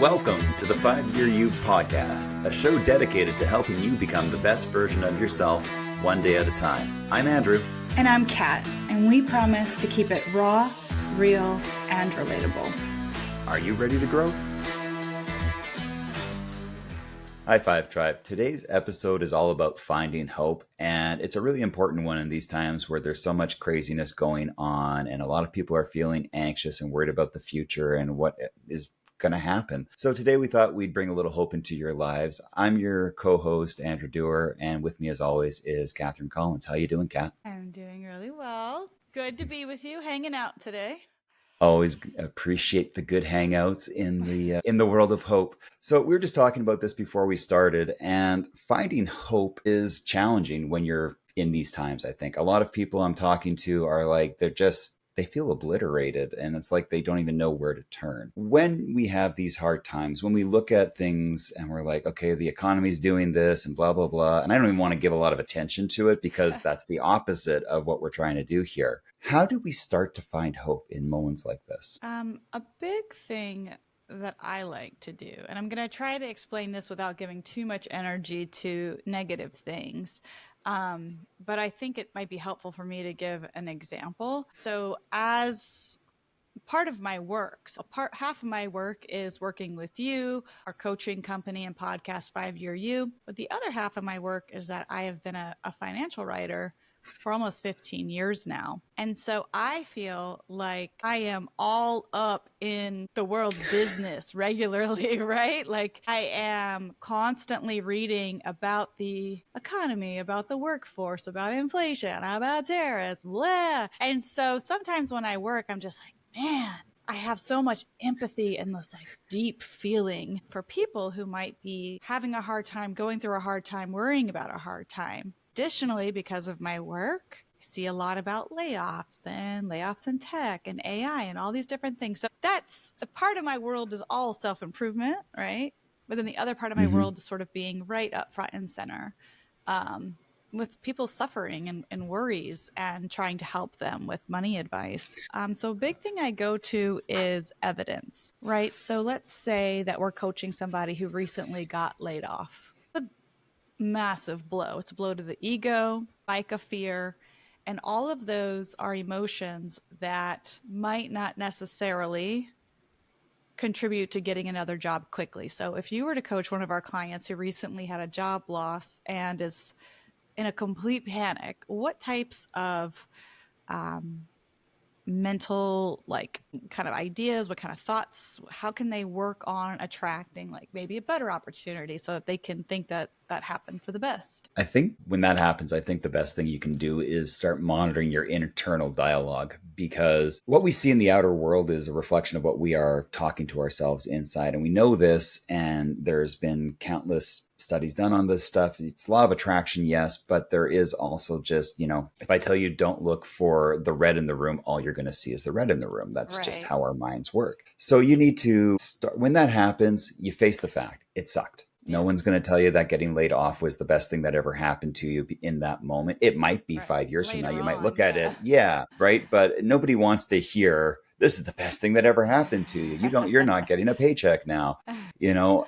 Welcome to the 5-Year You podcast, a show dedicated to helping you become the best version of yourself one day at a time. I'm Andrew. And I'm Kat, and we promise to keep it raw, real, and relatable. Are you ready to grow? High Five Tribe. Today's episode is all about finding hope, and it's a really important one in these times where there's so much craziness going on, and a lot of people are feeling anxious and worried about the future and what is going to happen. So today we thought we'd bring a little hope into your lives. I'm your co-host, Andrew Dewar, and with me as always is Catherine Collins. How you doing, Kat? I'm doing really well. Good to be with you, hanging out today. Always appreciate the good hangouts in the world of hope. So we were just talking about this before we started, and finding hope is challenging when you're in these times. I think a lot of people I'm talking to are like, they feel obliterated, and it's like they don't even know where to turn. When we have these hard times, when we look at things and we're like, okay, the economy's doing this and blah, blah, blah. And I don't even want to give a lot of attention to it because that's the opposite of what we're trying to do here. How do we start to find hope in moments like this? A big thing that I like to do, and I'm going to try to explain this without giving too much energy to negative things. But I think it might be helpful for me to give an example. So as part of my work, half of my work is working with you, our coaching company and podcast 5-Year You. But the other half of my work is that I have been a financial writer for almost 15 years now. And so I feel like I am all up in the world's business regularly, right? Like I am constantly reading about the economy, about the workforce, about inflation, about tariffs, blah. And so sometimes when I work, I'm just like, man, I have so much empathy and this like deep feeling for people who might be having a hard time, going through a hard time, worrying about a hard time. Additionally, because of my work, I see a lot about layoffs in tech and AI and all these different things. So that's a part of my world is all self-improvement, right? But then the other part of my world is sort of being right up front and center with people suffering and worries and trying to help them with money advice. So a big thing I go to is evidence, right? So let's say that we're coaching somebody who recently got laid off. Massive blow. It's a blow to the ego, like a fear, and all of those are emotions that might not necessarily contribute to getting another job quickly. So if you were to coach one of our clients who recently had a job loss and is in a complete panic, what types of mental like kind of ideas, what kind of thoughts, how can they work on attracting like maybe a better opportunity so that they can think that happened for the best? I think when that happens, I think the best thing you can do is start monitoring your internal dialogue, because what we see in the outer world is a reflection of what we are talking to ourselves inside. And we know this, and there's been countless studies done on this stuff. It's law of attraction, yes, but there is also just, if I tell you don't look for the red in the room, all you're going to see is the red in the room. That's just how our minds work. So you need to start, when that happens, you face the fact it sucked. No one's going to tell you that getting laid off was the best thing that ever happened to you in that moment. It might be 5 years from now. You might look at it. Yeah. Right. But nobody wants to hear this is the best thing that ever happened to you. You're not getting a paycheck now,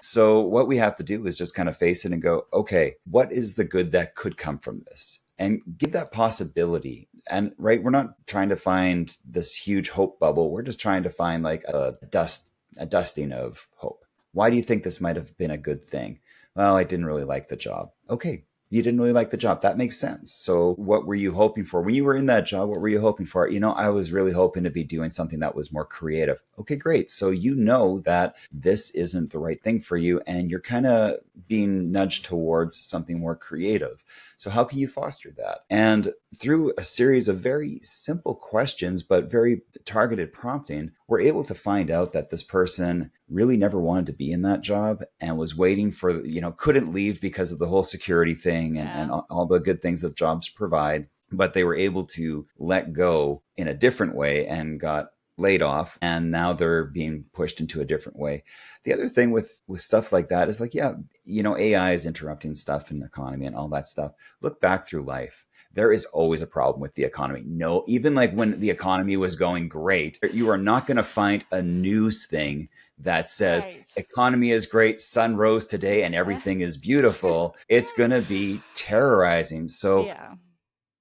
So what we have to do is just kind of face it and go, okay, what is the good that could come from this? And give that possibility. And right, we're not trying to find this huge hope bubble. We're just trying to find like a dusting of hope. Why do you think this might have been a good thing? Well, I didn't really like the job. Okay, you didn't really like the job. That makes sense. So what were you hoping for? When you were in that job, what were you hoping for? I was really hoping to be doing something that was more creative. Okay, great. So you know that this isn't the right thing for you, and you're kind of being nudged towards something more creative. So how can you foster that? And through a series of very simple questions, but very targeted prompting, we're able to find out that this person really never wanted to be in that job and was waiting for, couldn't leave because of the whole security thing and all the good things that jobs provide. But they were able to let go in a different way and got laid off, and now they're being pushed into a different way. The other thing with stuff like that is like, AI is interrupting stuff in the economy and all that stuff. Look back through life. there is always a problem with the economy. No, even like when the economy was going great, you are not going to find a news thing that says Right. economy is great, sun rose today and everything is beautiful. It's going to be terrorizing. So Yeah.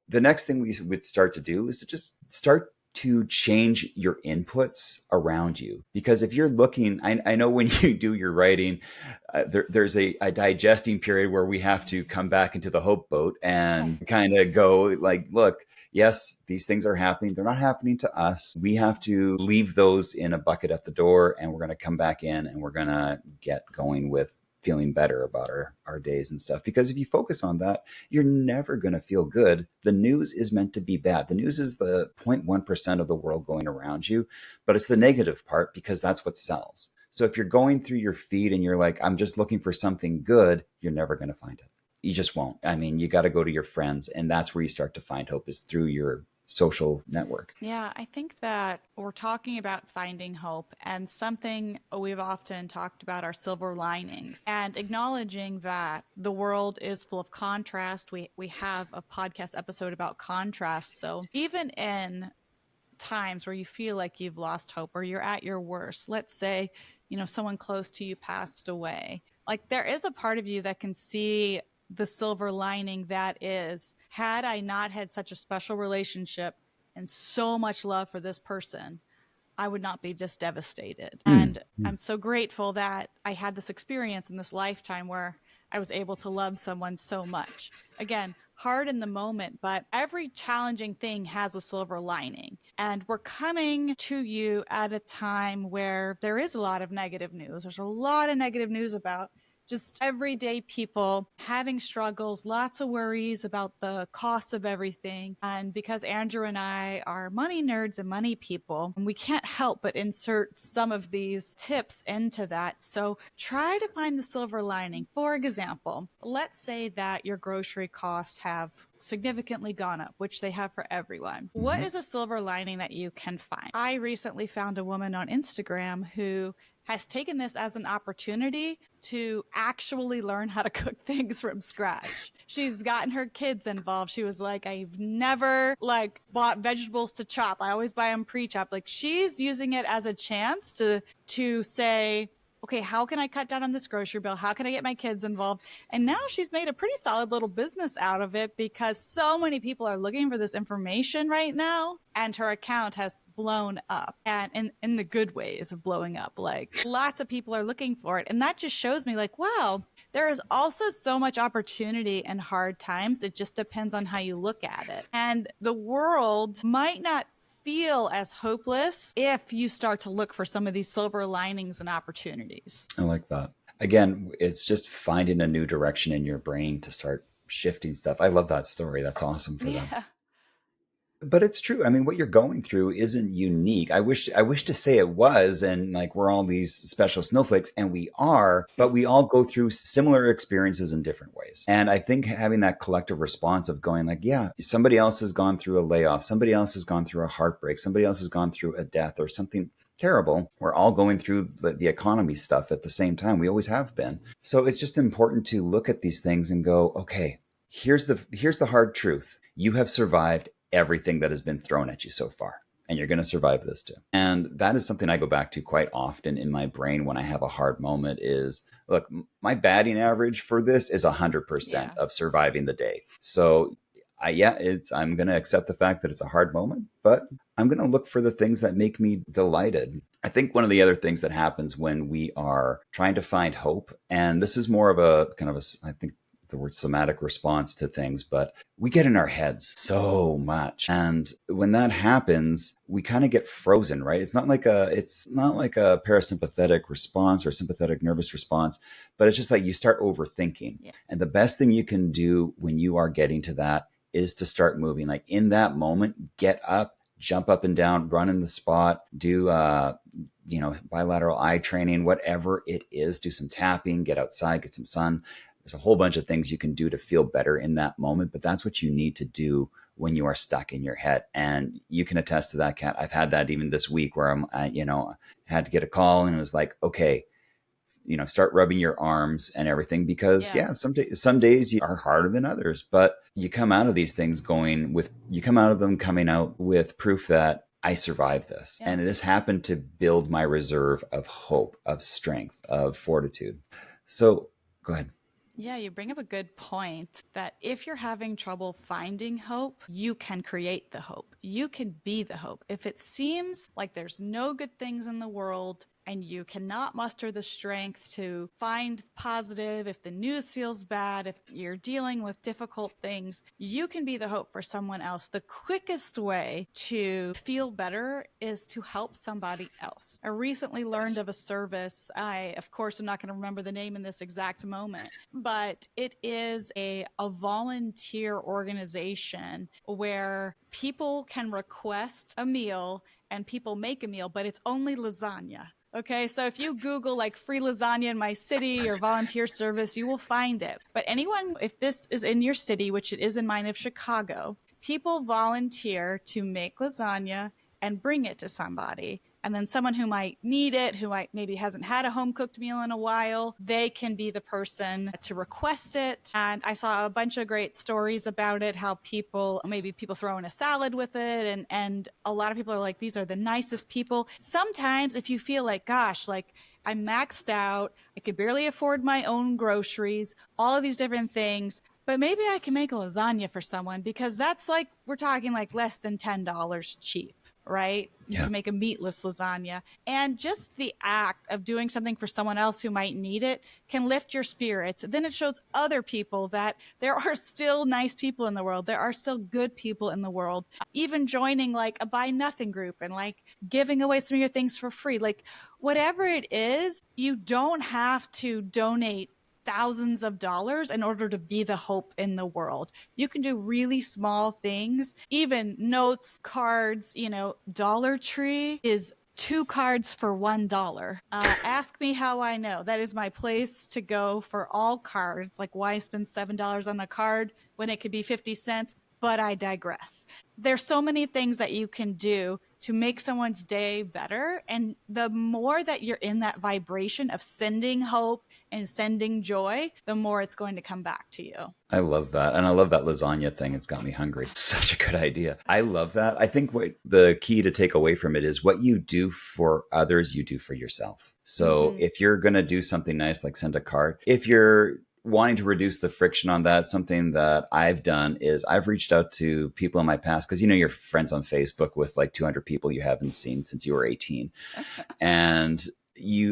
the next thing we would start to do is to just start to change your inputs around you. Because if you're looking, I know when you do your writing, there's a digesting period where we have to come back into the hope boat and kind of go like, look, yes, these things are happening. They're not happening to us. We have to leave those in a bucket at the door, and we're going to come back in and we're going to get going with feeling better about our days and stuff. Because if you focus on that, you're never going to feel good. The news is meant to be bad. The news is the 0.1% of the world going around you, but it's the negative part because that's what sells. So if you're going through your feed and you're like, I'm just looking for something good, you're never going to find it. You just won't. I mean, you got to go to your friends, and that's where you start to find hope, is through your social network. Yeah, I think that we're talking about finding hope, and something we've often talked about are silver linings and acknowledging that the world is full of contrast. We have a podcast episode about contrast. So even in times where you feel like you've lost hope or you're at your worst, let's say, someone close to you passed away, like there is a part of you that can see the silver lining that is, had I not had such a special relationship and so much love for this person, I would not be this devastated. Hmm. And I'm so grateful that I had this experience in this lifetime where I was able to love someone so much. Again, hard in the moment, but every challenging thing has a silver lining. And we're coming to you at a time where there is a lot of negative news. There's a lot of negative news about just everyday people having struggles, lots of worries about the cost of everything. And because Andrew and I are money nerds and money people, we can't help but insert some of these tips into that. So try to find the silver lining. For example, let's say that your grocery costs have significantly gone up, which they have for everyone. What Mhm. is a silver lining that you can find? I recently found a woman on Instagram who has taken this as an opportunity to actually learn how to cook things from scratch. She's gotten her kids involved. She was like, I've never bought vegetables to chop. I always buy them pre-chopped. Like, she's using it as a chance to say, okay, how can I cut down on this grocery bill? How can I get my kids involved? And now she's made a pretty solid little business out of it because so many people are looking for this information right now. And her account has blown up, and in the good ways of blowing up. Like, lots of people are looking for it. And that just shows me, like, wow, there is also so much opportunity in hard times. It just depends on how you look at it. And the world might not feel as hopeless if you start to look for some of these silver linings and opportunities. I like that. Again, it's just finding a new direction in your brain to start shifting stuff. I love that story. That's awesome for them. Yeah. But it's true. I mean, what you're going through isn't unique. I wish to say it was, and like we're all these special snowflakes, and we are, but we all go through similar experiences in different ways. And I think having that collective response of going like, yeah, somebody else has gone through a layoff, somebody else has gone through a heartbreak, somebody else has gone through a death or something terrible. We're all going through the economy stuff at the same time. We always have been. So it's just important to look at these things and go, okay, here's the hard truth. You have survived everything that has been thrown at you so far, and you're going to survive this too. And that is something I go back to quite often in my brain when I have a hard moment is, look, my batting average for this is 100% Yeah. of surviving the day. So I'm going to accept the fact that it's a hard moment, but I'm going to look for the things that make me delighted. I think one of the other things that happens when we are trying to find hope, and this is more of a kind of I think the word somatic response to things, but we get in our heads so much. And when that happens, we kind of get frozen, right? It's not like a parasympathetic response or sympathetic nervous response, but it's just like you start overthinking. Yeah. And the best thing you can do when you are getting to that is to start moving. Like in that moment, get up, jump up and down, run in the spot, do bilateral eye training, whatever it is, do some tapping, get outside, get some sun. There's a whole bunch of things you can do to feel better in that moment, but that's what you need to do when you are stuck in your head. And you can attest to that, Kat. I've had that even this week where I had to get a call and it was like, okay, start rubbing your arms and everything, because Yeah. yeah, some days you are harder than others, but you come out of these things you come out of them coming out with proof that I survived this. Yeah. And this happened to build my reserve of hope, of strength, of fortitude. So go ahead. Yeah, you bring up a good point that if you're having trouble finding hope, you can create the hope. You can be the hope. If it seems like there's no good things in the world and you cannot muster the strength to find positive, if the news feels bad, if you're dealing with difficult things, you can be the hope for someone else. The quickest way to feel better is to help somebody else. I recently learned Yes. of a service. I, of course, am not going to remember the name in this exact moment, but it is a volunteer organization where people can request a meal and people make a meal, but it's only lasagna. Okay, so if you Google like free lasagna in my city or volunteer service, you will find it. But anyone, if this is in your city, which it is in mine of Chicago, people volunteer to make lasagna and bring it to somebody. And then someone who might need it, who might maybe hasn't had a home cooked meal in a while, they can be the person to request it. And I saw a bunch of great stories about it, how maybe people throw in a salad with it. And a lot of people are like, these are the nicest people. Sometimes if you feel like, gosh, like I'm maxed out, I could barely afford my own groceries, all of these different things, but maybe I can make a lasagna for someone, because that's like, we're talking like less than $10 cheap, right? You Yeah. can make a meatless lasagna. And just the act of doing something for someone else who might need it can lift your spirits. Then it shows other people that there are still nice people in the world. There are still good people in the world. Even joining like a buy nothing group and like giving away some of your things for free. Like whatever it is, you don't have to donate thousands of dollars in order to be the hope in the world. You can do really small things, even notes, cards, Dollar Tree is 2 cards for $1. Ask me how I know. That is my place to go for all cards. Like, why spend $7 on a card when it could be 50 cents? But I digress. There's so many things that you can do to make someone's day better. And the more that you're in that vibration of sending hope and sending joy, the more it's going to come back to you. I love that. And I love that lasagna thing. It's got me hungry. It's such a good idea. I love that. I think what the key to take away from it is what you do for others, you do for yourself. So Mm-hmm. if you're going to do something nice, like send a card, if you're wanting to reduce the friction on that, something that I've done is I've reached out to people in my past, because you're friends on Facebook with like 200 people you haven't seen since you were 18. And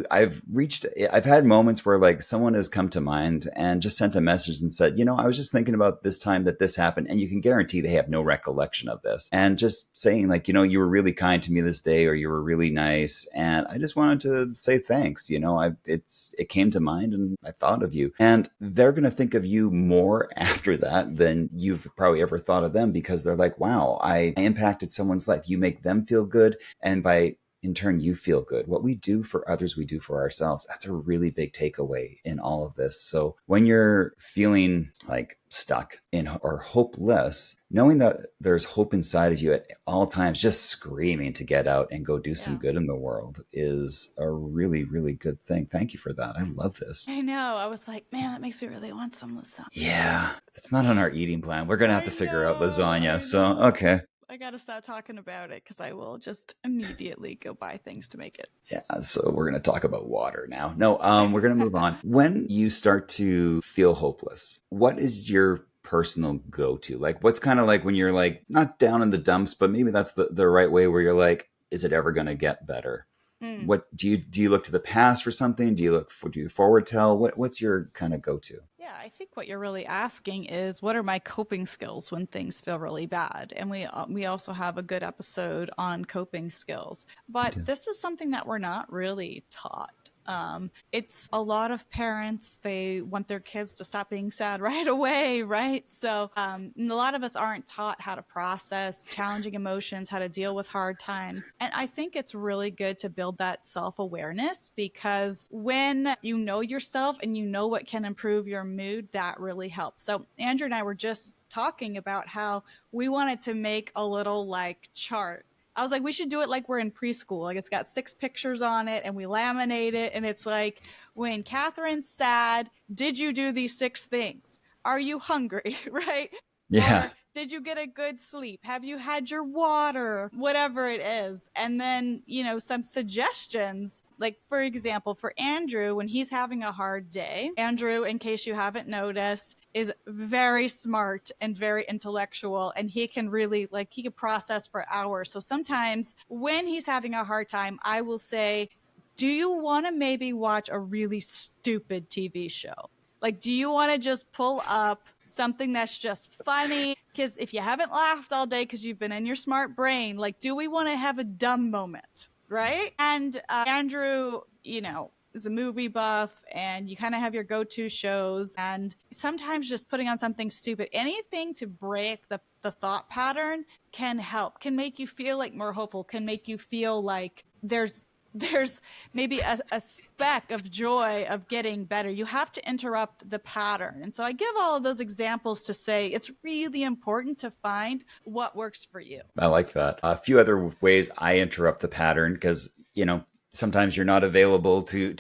I've had moments where like someone has come to mind and just sent a message and said, I was just thinking about this time that this happened, and you can guarantee they have no recollection of this, and just saying like, you were really kind to me this day, or you were really nice, and I just wanted to say thanks. It came to mind and I thought of you, and they're going to think of you more after that than you've probably ever thought of them, because they're like, wow, I impacted someone's life. You make them feel good, and by in turn, you feel good. What we do for others, we do for ourselves. That's a really big takeaway in all of this. So when you're feeling like stuck in or hopeless, knowing that there's hope inside of you at all times, just screaming to get out and go do some Yeah. good in the world is a really, really good thing. Thank you for that. I love this. I know. I was like, man, that makes me really want some lasagna. Yeah, it's not on our eating plan. We're going to have to I figure out know. lasagna. I So, know. okay. I got to stop talking about it because I will just immediately go buy things to make it. Yeah, so we're going to talk about water now. No, we're going to move on. When you start to feel hopeless, what is your personal go-to? Like, what's kind of like when you're like not down in the dumps, but maybe that's the right way, where you're like, is it ever going to get better? Mm. What do you look to the past for something? Do you forward tell? What's your kind of go-to? Yeah, I think what you're really asking is what are my coping skills when things feel really bad? And we also have a good episode on coping skills. We But do. this is something that we're not really taught. It's a lot of parents, they want their kids to stop being sad right away, right? So a lot of us aren't taught how to process challenging emotions, how to deal with hard times. And I think it's really good to build that self-awareness, because when you know yourself and you know what can improve your mood, that really helps. So Andrew and I were just talking about how we wanted to make a little like chart I was like, we should do it like we're in preschool. Like it's got 6 pictures on it and we laminate it. And it's like, when Catherine's sad, did you do these 6 things? Are you hungry? Right? Yeah. Or did you get a good sleep? Have you had your water? Whatever it is. And then, some suggestions. Like, for example, for Andrew, when he's having a hard day, Andrew, in case you haven't noticed, is very smart and very intellectual. And he can really, like, he can process for hours. So sometimes when he's having a hard time, I will say, do you want to maybe watch a really stupid TV show? Like, do you want to just pull up something that's just funny? Because if you haven't laughed all day because you've been in your smart brain, like, do we want to have a dumb moment? Right. And Andrew, is a movie buff, and you kind of have your go-to shows. And sometimes just putting on something stupid, anything to break the thought pattern can help, can make you feel like more hopeful, can make you feel like there's maybe a speck of joy of getting better. You have to interrupt the pattern. And so I give all of those examples to say it's really important to find what works for you. I like that. A few other ways I interrupt the pattern because, sometimes you're not available to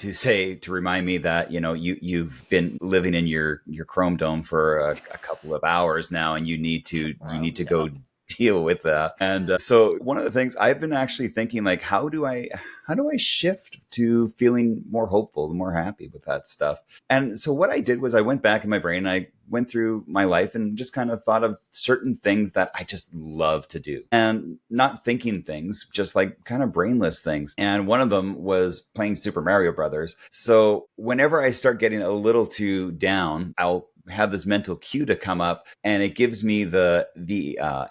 remind me that, you've been living in your Chrome dome for a couple of hours now and you need to go deal with that. And so one of the things I've been actually thinking, like, how do I shift to feeling more hopeful, more happy with that stuff? And so what I did was I went back in my brain and I went through my life and just kind of thought of certain things that I just love to do, and not thinking things, just like kind of brainless things. And one of them was playing Super Mario Brothers. So whenever I start getting a little too down, I'll have this mental cue to come up, and it gives me the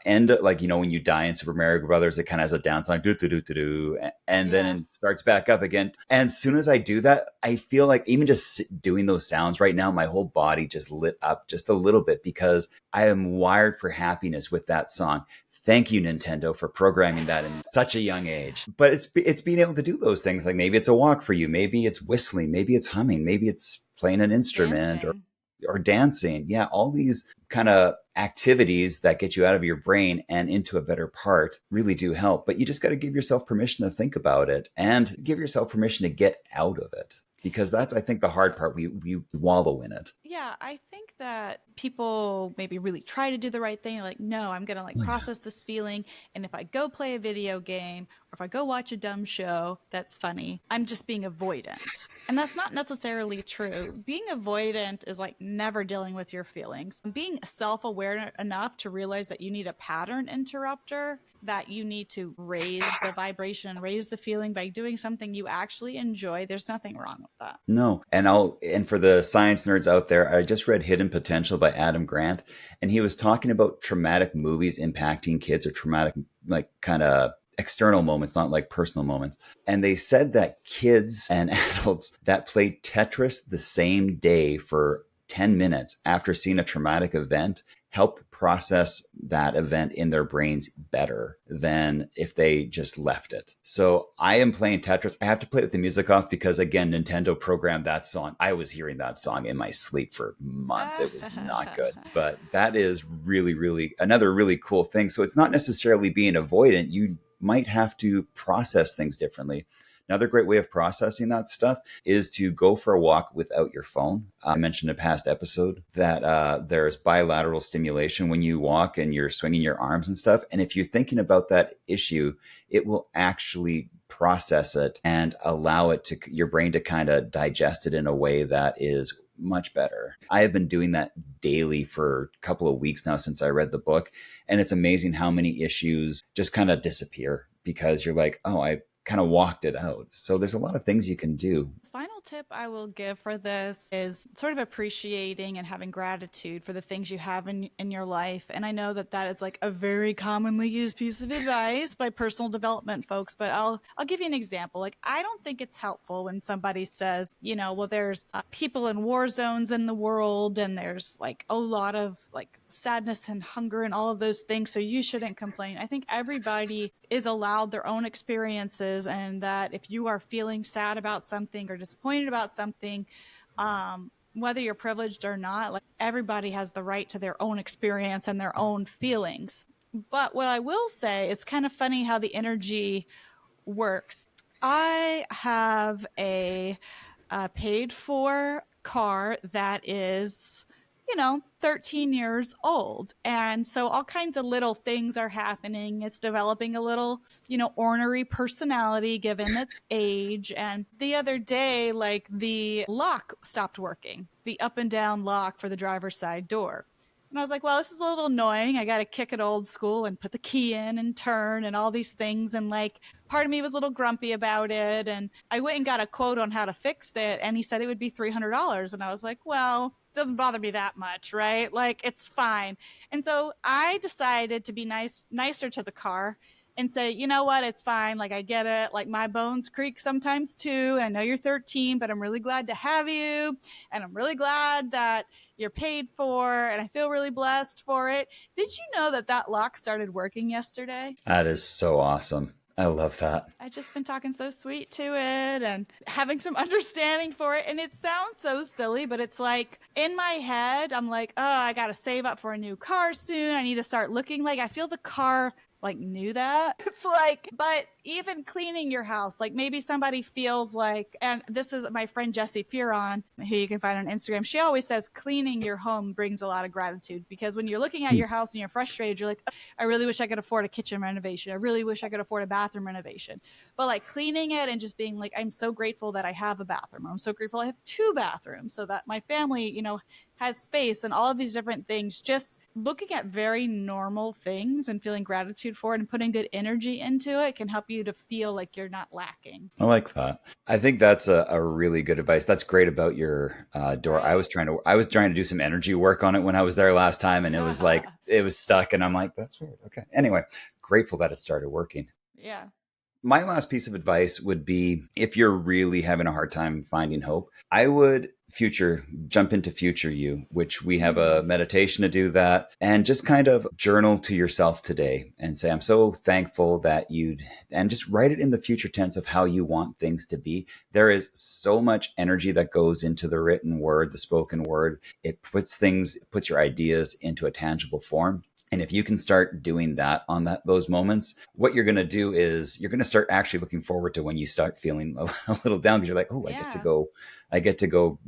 end, like, when you die in Super Mario Brothers, it kind of has a down song, do do do do do, and then it starts back up again. And as soon as I do that, I feel like even just doing those sounds right now, my whole body just lit up just a little bit because I am wired for happiness with that song. Thank you, Nintendo, for programming that in such a young age. But it's being able to do those things. Like, maybe it's a walk for you, maybe it's whistling, maybe it's humming, maybe it's playing an instrument, Dancing. or dancing. Yeah, all these kind of activities that get you out of your brain and into a better part really do help. But you just got to give yourself permission to think about it and give yourself permission to get out of it. Because that's, I think, the hard part. We wallow in it. Yeah, I think that people maybe really try to do the right thing. Like, no, I'm going to like Oh, yeah. process this feeling. And if I go play a video game or if I go watch a dumb show that's funny, I'm just being avoidant. And that's not necessarily true. Being avoidant is like never dealing with your feelings. Being self aware enough to realize that you need a pattern interrupter, that you need to raise the vibration and raise the feeling by doing something you actually enjoy. There's nothing wrong with that. No. And for the science nerds out there, I just read Hidden Potential by Adam Grant, and he was talking about traumatic movies impacting kids, or traumatic, like, kind of external moments, not like personal moments. And they said that kids and adults that played Tetris the same day for 10 minutes after seeing a traumatic event helped process that event in their brains better than if they just left it. So I am playing Tetris. I have to play with the music off because, again, Nintendo programmed that song. I was hearing that song in my sleep for months. It was not good. But that is really, really another really cool thing. So it's not necessarily being avoidant. You might have to process things differently. Another great way of processing that stuff is to go for a walk without your phone. I mentioned in a past episode that there's bilateral stimulation when you walk and you're swinging your arms and stuff. And if you're thinking about that issue, it will actually process it and allow it to your brain to kind of digest it in a way that is much better. I have been doing that daily for a couple of weeks now since I read the book. And it's amazing how many issues just kind of disappear because you're like, oh, I kind of walked it out. So there's a lot of things you can do. Final tip I will give for this is sort of appreciating and having gratitude for the things you have in your life. And I know that that is like a very commonly used piece of advice by personal development folks, but I'll give you an example. Like, I don't think it's helpful when somebody says, well, there's people in war zones in the world, and there's like a lot of like sadness and hunger and all of those things, so you shouldn't complain. I think everybody is allowed their own experiences, and that if you are feeling sad about something or disappointed about something, whether you're privileged or not, like, everybody has the right to their own experience and their own feelings. But what I will say is kind of funny how the energy works. I have a paid for car that is, 13 years old. And so all kinds of little things are happening. It's developing a little, ornery personality given its age. And the other day, like the lock stopped working, the up and down lock for the driver's side door. And I was like, well, this is a little annoying. I got to kick it old school and put the key in and turn and all these things. And like, part of me was a little grumpy about it. And I went and got a quote on how to fix it. And he said it would be $300. And I was like, well, it doesn't bother me that much, right? Like, it's fine. And so I decided to be nicer to the car and say, you know what, it's fine. Like, I get it. Like, my bones creak sometimes too. And I know you're 13, but I'm really glad to have you. And I'm really glad that you're paid for. And I feel really blessed for it. Did you know that that lock started working yesterday? That is so awesome. I love that. I just been talking so sweet to it and having some understanding for it. And it sounds so silly, but it's like in my head, I'm like, oh, I got to save up for a new car soon. I need to start looking like I feel the car like knew that. It's like, but even cleaning your house, like maybe somebody feels like, and this is my friend Jessie Furon, who you can find on Instagram. She always says cleaning your home brings a lot of gratitude because when you're looking at your house and you're frustrated, you're like, oh, I really wish I could afford a kitchen renovation. I really wish I could afford a bathroom renovation. But like cleaning it and just being like, I'm so grateful that I have a bathroom. I'm so grateful I have two bathrooms so that my family, has space and all of these different things. Just looking at very normal things and feeling gratitude for it and putting good energy into it can help you to feel like you're not lacking. I like that. I think that's a really good advice. That's great about your door. Right? I was trying to do some energy work on it when I was there last time, and it was like it was stuck, and I'm like, that's weird. Okay. Anyway, grateful that it started working. Yeah. My last piece of advice would be if you're really having a hard time finding hope, I would jump into future you, which we have a Mm. meditation to do that, and just kind of journal to yourself today and say, I'm so thankful that and just write it in the future tense of how you want things to be. There is so much energy that goes into the written word, the spoken word. It puts your ideas into a tangible form. And if you can start doing that on those moments, what you're going to do is you're going to start actually looking forward to when you start feeling a little down because you're like, oh, Yeah. I get to go,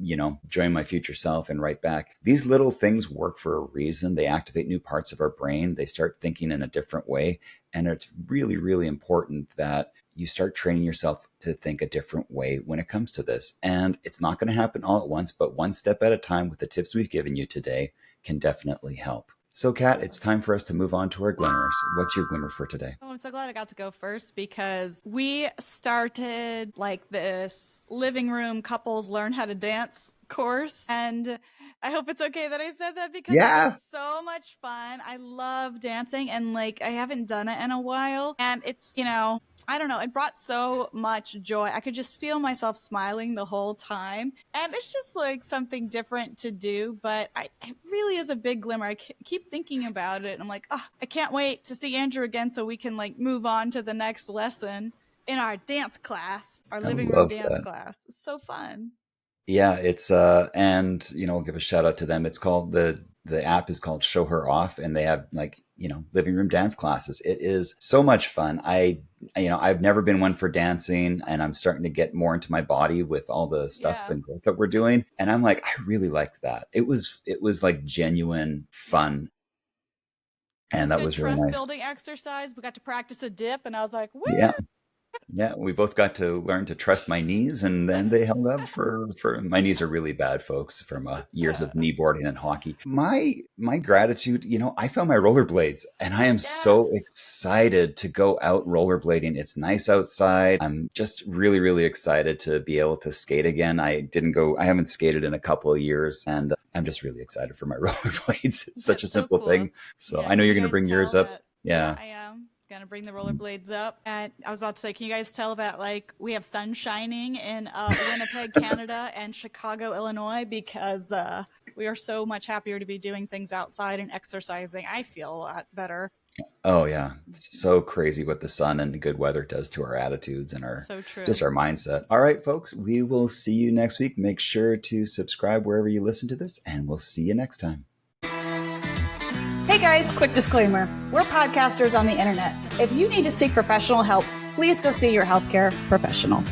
join my future self and write back. These little things work for a reason. They activate new parts of our brain. They start thinking in a different way. And it's really, really important that you start training yourself to think a different way when it comes to this. And it's not going to happen all at once, but one step at a time with the tips we've given you today can definitely help. So, Kat, it's time for us to move on to our glimmers. What's your glimmer for today? Oh, I'm so glad I got to go first because we started like this living room couples learn how to dance course. And I hope it's okay that I said that because it was Yeah. so much fun. I love dancing and like I haven't done it in a while. And it's, I don't know, it brought so much joy. I could just feel myself smiling the whole time. And it's just like something different to do, but it really is a big glimmer. I keep thinking about it. And I'm like, oh, I can't wait to see Andrew again so we can like move on to the next lesson in our dance class, our I living room love dance that. class. It's so fun. Yeah, it's and I'll give a shout out to them. It's called the app is called Show Her Off, and they have like, living room dance classes. It is so much fun. I've never been one for dancing, and I'm starting to get more into my body with all the stuff Yeah. and growth that we're doing. And I'm like, I really liked that. It was like genuine Yeah. fun, It and was that good was really trust nice. building exercise. We got to practice a dip, and I was like, Yeah. woo! Yeah, we both got to learn to trust my knees, and then they held up for my knees are really bad, folks, from years of kneeboarding and hockey. My gratitude, I found my rollerblades, and I am so Yes. excited to go out rollerblading. It's nice outside. I'm just really, really excited to be able to skate again. I haven't skated in a couple of years, and I'm just really excited for my rollerblades. It's such a That's so simple cool. thing. So Yeah, I know can you're you going to guys bring yours tell up. that? Yeah, Yeah. I am gonna bring the rollerblades up. And I was about to say, can you guys tell that like we have sun shining in Winnipeg, Canada, and Chicago, Illinois, because we are so much happier to be doing things outside and exercising. I feel a lot better. Oh yeah, it's so crazy what the sun and the good weather does to our attitudes and our So just true. our mindset. All right, folks, we will see you next week. Make sure to subscribe wherever you listen to this, and we'll see you next time. Hey guys, quick disclaimer. We're podcasters on the internet. If you need to seek professional help, please go see your healthcare professional.